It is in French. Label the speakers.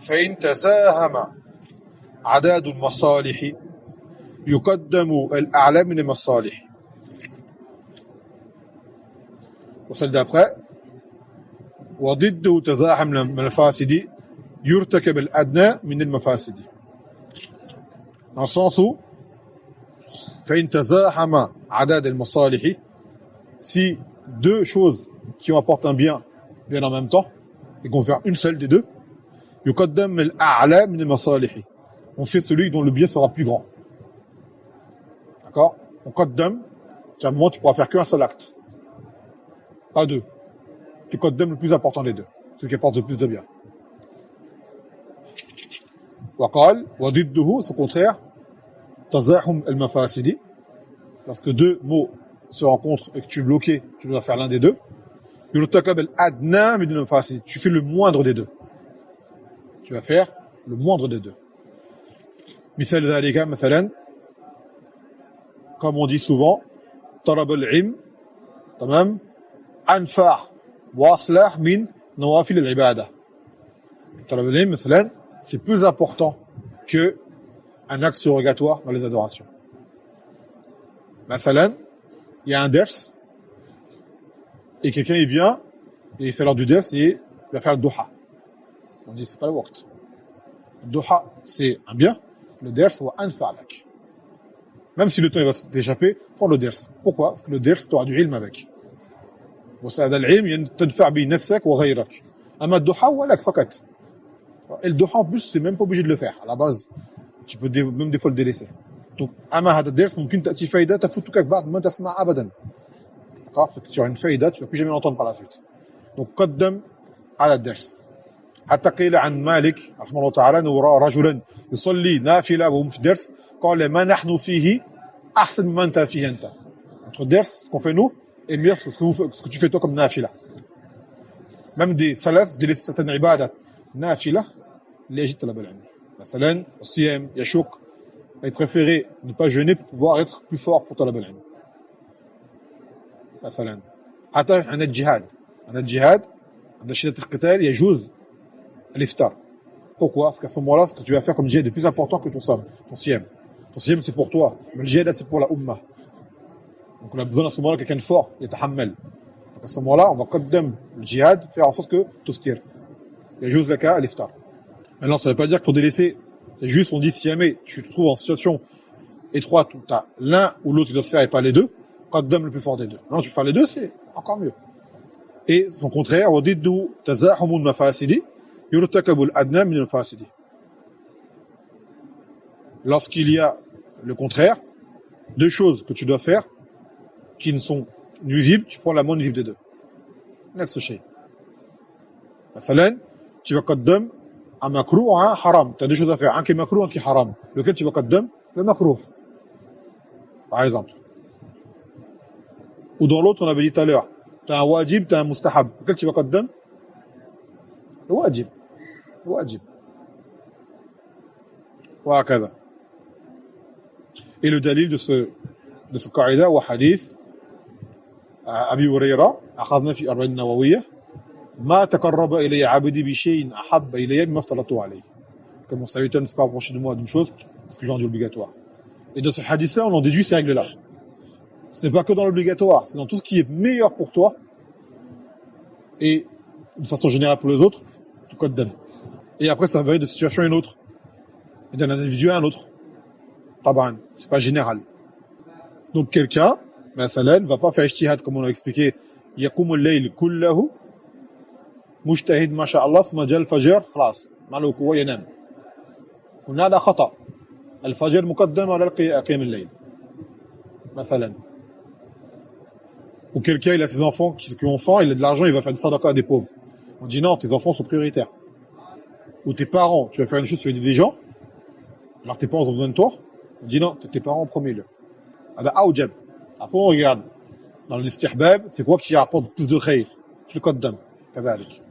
Speaker 1: فإن تساهم عدد المصالح يقدم الأعلى من المصالح. وصل d'après وضده تزاحم المفاسد يرتكب الأدنى من المفاسد. Dans le sens où فإن تزاحم عدد المصالح, si deux choses qui apportent un bien viennent en même temps et qu'on fait une seule des deux, يقدم الأعلى من المصالح, on fait celui dont le bien sera plus grand. D'accord? On qaddam, à un moment tu pourras faire qu'un seul acte, pas deux. Tu qaddam le plus important des deux, ce qui apporte le plus de bien. وقال وضده, c'est au contraire تزاحم المفاسد, parce que deux mots se rencontrent et que tu es bloqué, tu dois faire l'un des deux. يرتكب الأدنى من المفاسد, tu fais le moindre des deux. Tu vas faire le moindre des deux. مثال ذلك مثلا, comme on dit souvent, طلب العلم تمام أنفع وأصلح من نوافل العبادة. طلب العلم مثلا, c'est plus important que un acte surrogatoire dans les adorations. مثلا, il y a un ders et quelqu'un il vient et c'est l'heure du ders et il va faire le duha. On dit c'est pas le waqt. Le duha c'est un bien, le ders wa anfa lak. Même si le temps il va t'échapper, prends le ders. Pourquoi? Parce que le ders tu auras du ilm avec. وسعد العلم تدفع به نفسك وغيرك. أما الduha هو لك فقط. Et le duha en plus c'est même pas obligé de le faire à la base. Tu peux même des fois le délaisser. Donc أما هذا الدرس ممكن تأتي فايدة تفوتك بعد ما تسمع أبدا. D'accord? Parce que tu auras une faïda, tu ne vas plus jamais l'entendre par la suite. Donc قدم على الدرس. حتى قيل عن مالك رحمه الله تعالى أنه رأى رجلا يصلي نافلة وهم في الدرس قال ما نحن فيه أحسن مما أنت فيه أنت. Notre ders, ce qu'on fait nous, est mieux que ce que tu fais toi comme nafila. Même des salafs, des certaines ibadat nafila, les agitent la belle. مثلا الصيام يشق, il préférait ne pas jeûner pour pouvoir être plus fort pour talab al-ilm. مثلا حتى عن الجهاد عند شدة القتال يجوز الافطار. Pourquoi? Parce qu'à ce moment-là, ce que tu vas faire comme djihad est plus important que ton siyam. Ton siyam c'est pour toi, mais le djihad là c'est pour la ummah. Donc on a besoin à ce moment-là quelqu'un de fort, yatahammal. Donc à ce moment-là, on va qaddam le djihad, faire en sorte que tuftir. يجوز لك الافطار. Maintenant, ça ne veut pas dire qu'il faut délaisser. C'est juste, on dit si jamais tu te trouves en situation étroite où tu as l'un ou l'autre qui doit se faire et pas les deux, qaddam le plus fort des deux. Non, tu peux faire les deux, c'est encore mieux. Et son contraire, وضده تزاحم المفاسد يرتكب الأدنى من المفاسد. Lorsqu'il y a le contraire, deux choses que tu dois faire qui ne sont nuisibles, tu prends la moins nuisible des deux. Next shay. مثلا, tu vas qaddam un makruh ou un haram. Tu as deux choses à faire, un qui est makruh, un qui est haram. Lequel tu vas qaddam? Le makruh. Par exemple. Ou dans l'autre, on avait dit tout à l'heure, tu as un wajib, tu as un mustahab. Lequel tu vas qaddam? Le wajib. Le wajib. وهكذا. Et le dalil de ce qaïda ou hadith, Abi Huraira, أخذنا في 40 النووية, ما تقرب إلي عبدي بشيء أحب إلي مما افترضته عليه. Comme mon serviteur ne s'est pas approché de moi d'une chose, parce que j'ai rendu obligatoire. Et dans ce hadith-là, on en déduit ces règles-là. Ce n'est pas que dans l'obligatoire, c'est dans tout ce qui est meilleur pour toi, et de façon générale pour les autres, tu qaddam. Et après, ça varie de situation à une autre, et d'un individu à un autre. Taban, c'est pas général. Donc quelqu'un, مثلا, ne va pas faire ijtihad, comme on l'a expliqué, يقوم الليل كله مجتهد ما شاء الله ثم جاء الفجر خلاص ما له قوة ينام. قلنا هذا خطأ. الفجر مقدم على قيام الليل. مثلا. Ou quelqu'un, il a ses enfants qui ont faim, il a de l'argent, il va faire des sadaqa à des pauvres. On dit non, tes enfants sont prioritaires. Ou tes parents, tu vas faire une chose, tu vas aider des gens, alors tes parents ont besoin de toi. On dit non, tes parents en premier lieu. هذا أوجب. Après on regarde dans l'istihbab, c'est quoi qui apporte plus de khayr? Tu le qaddam. كذلك.